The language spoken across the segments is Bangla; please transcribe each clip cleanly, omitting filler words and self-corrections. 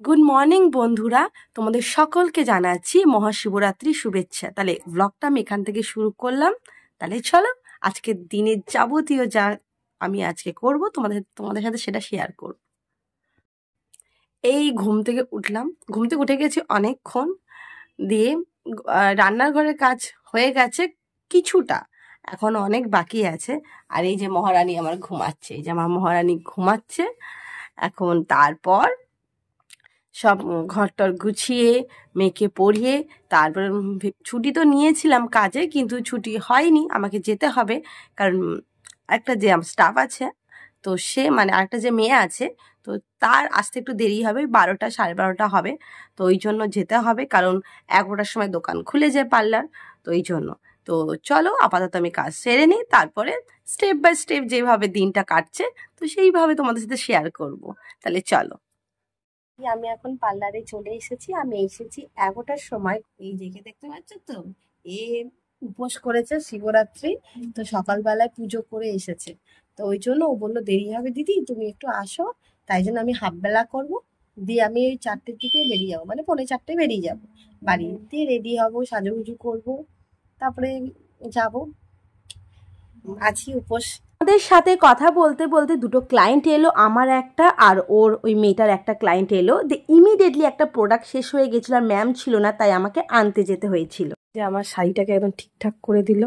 গুড মর্নিং বন্ধুরা, তোমাদের সকলকে জানাচ্ছি মহাশিবরাত্রি শুভেচ্ছা। তাহলে ব্লগটা আমি এখান থেকে শুরু করলাম। তাহলে চলো আজকের দিনের যাবতীয় যা আমি আজকে করব তোমাদের সাথে সেটা শেয়ার করব। এই ঘুম থেকে উঠলাম, ঘুম থেকে উঠে গেছি অনেকক্ষণ, দিয়ে রান্নাঘরের কাজ হয়ে গেছে কিছুটা, এখন অনেক বাকি আছে। আর এই যে মহারানী আমার ঘুমাচ্ছে, এই যে আমার মহারানী ঘুমাচ্ছে এখন। তারপর সব ঘরটর গুছিয়ে মেয়েকে পড়িয়ে তারপর ছুটি তো নিয়েছিলাম কাজে, কিন্তু ছুটি হয়নি, আমাকে যেতে হবে। কারণ একটা যে স্টাফ আছে, তো সে মানে আরেকটা যে মেয়ে আছে, তো তার আসতে একটু দেরি হবে, 12টা 12:30 হবে। তো ওই জন্য যেতে হবে, কারণ 11টার সময় দোকান খুলে যায় পার্লার, তো এই জন্য। তো চলো আপাতত আমি কাজ সেরে নিই, তারপরে স্টেপ বাই স্টেপ যেভাবে দিনটা কাটছে তো সেইভাবে তোমাদের সাথে শেয়ার করব। তাহলে চলো। আমি এখন পার্লারে চলে এসেছি। আমি এসেছি 11টার সময়। এই যে দেখতে পাচ্ছ তো, এ উপোস করেছে শিবরাত্রি, তো সকালবেলায় পুজো করে এসেছে। তো ওই জন্য ও বললো দেরি হবে দিদি, তুমি একটু আসো। তাই জন্য আমি হাফ বেলা করবো, দিয়ে আমি ওই 4টের দিকে বেরিয়ে যাবো, মানে 4:45 বেরিয়ে যাবো। বাড়ি দিয়ে রেডি হবো, সাজুগুজু করবো, তারপরে যাবো। আছি উপোস। আমাদের সাথে কথা বলতে বলতে দুটো ক্লায়েন্ট এলো, আমার একটা আর ওর ওই মেয়েটার একটা ক্লায়েন্ট এলো। ইমিডিয়েটলি একটা প্রোডাক্ট শেষ হয়ে গেছিলো আর ম্যাম ছিল না, তাই আমাকে আনতে যেতে হয়েছিল। যে আমার শাড়িটাকে একদম ঠিকঠাক করে দিল,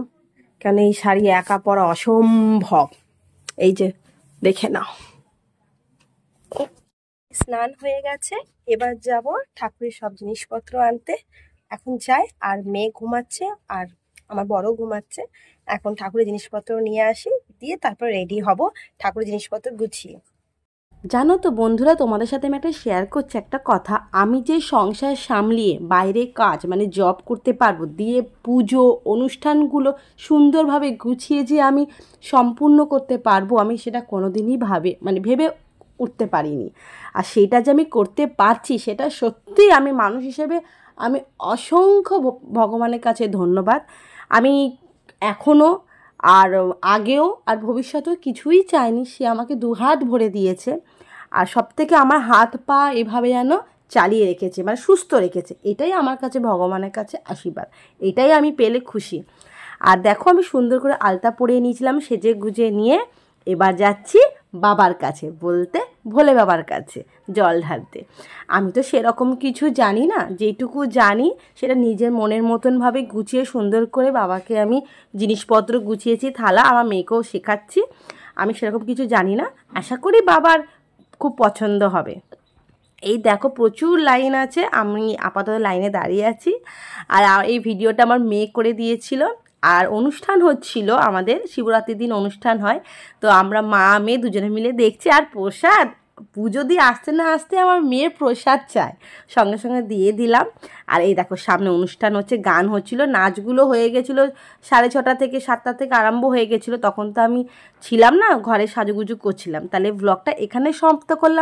কেন এই শাড়ি একা পরা অসম্ভব। এই যে দেখে নাও, স্নান হয়ে গেছে, এবার যাব ঠাকুরের সব জিনিসপত্র আনতে। এখন যাই, আর মেয়ে ঘুমাচ্ছে আর আমার বড় ঘুমাচ্ছে। এখন ঠাকুরের জিনিসপত্র নিয়ে আসি, দিয়ে তারপর রেডি হব ঠাকুরের জিনিসপত্র গুছিয়ে। জানো তো বন্ধুরা, তোমাদের সাথে আমি একটা শেয়ার করছি একটা কথা। আমি যে সংসার সামলিয়ে বাইরে কাজ মানে জব করতে পারবো, দিয়ে পুজো অনুষ্ঠানগুলো সুন্দরভাবে গুছিয়ে যে আমি সম্পূর্ণ করতে পারবো, আমি সেটা কোনোদিনই ভেবে উঠতে পারিনি। আর সেটা যে আমি করতে পারছি, সেটা সত্যিই আমি মানুষ হিসেবে আমি অসংখ্য ভগবানের কাছে ধন্যবাদ। আমি এখনও আর আগেও আর ভবিষ্যতেও কিছুই চাইনি, সে আমাকে দুহাত ভরে দিয়েছে। আর সবথেকে আমার হাত পা এভাবে যেন চালিয়ে রেখেছে, মানে সুস্থ রেখেছে। এটাই আমার কাছে ভগবানের কাছে আশীর্বাদ, এটাই আমি পেলে খুশি। আর দেখো আমি সুন্দর করে আলতা পরিয়ে নিয়েছিলাম, সেজে গুজে নিয়ে এবার যাচ্ছি বাবার কাছে, বলতে ভোলে বাবার কাছে জল ঢালতে। আমি তো সেরকম কিছু জানি না, যেটুকু জানি সেটা নিজের মনের মতনভাবে গুছিয়ে সুন্দর করে বাবাকে আমি জিনিসপত্র গুছিয়েছি, থালা, আমার মেয়েকেও শেখাচ্ছি। আমি সেরকম কিছু জানি না, আশা করি বাবার খুব পছন্দ হবে। এই দেখো প্রচুর লাইন আছে, আমি আপাতত লাইনে দাঁড়িয়ে আছি। আর এই ভিডিওটা আমার মেয়ে করে দিয়েছিল। আর অনুষ্ঠান হচ্ছিল, আমাদের শিবরাত্রির দিন অনুষ্ঠান হয়, তো আমরা মা মেয়ে দুজনে মিলে দেখছি। আর প্রসাদ, পুজো দিয়ে আসতে না আসতে আমার মেয়ের প্রসাদ চায়, সঙ্গে সঙ্গে দিয়ে দিলাম। আর এই দেখো সামনে অনুষ্ঠান হচ্ছে, গান হচ্ছিল, নাচগুলো হয়ে গেছিলো 6:30 থেকে 7টা থেকে আরম্ভ হয়ে গেছিলো। তখন তো আমি ছিলাম না, ঘরে সাজুগুজু করছিলাম। তাহলে ব্লগটা এখানে সমাপ্ত করলাম।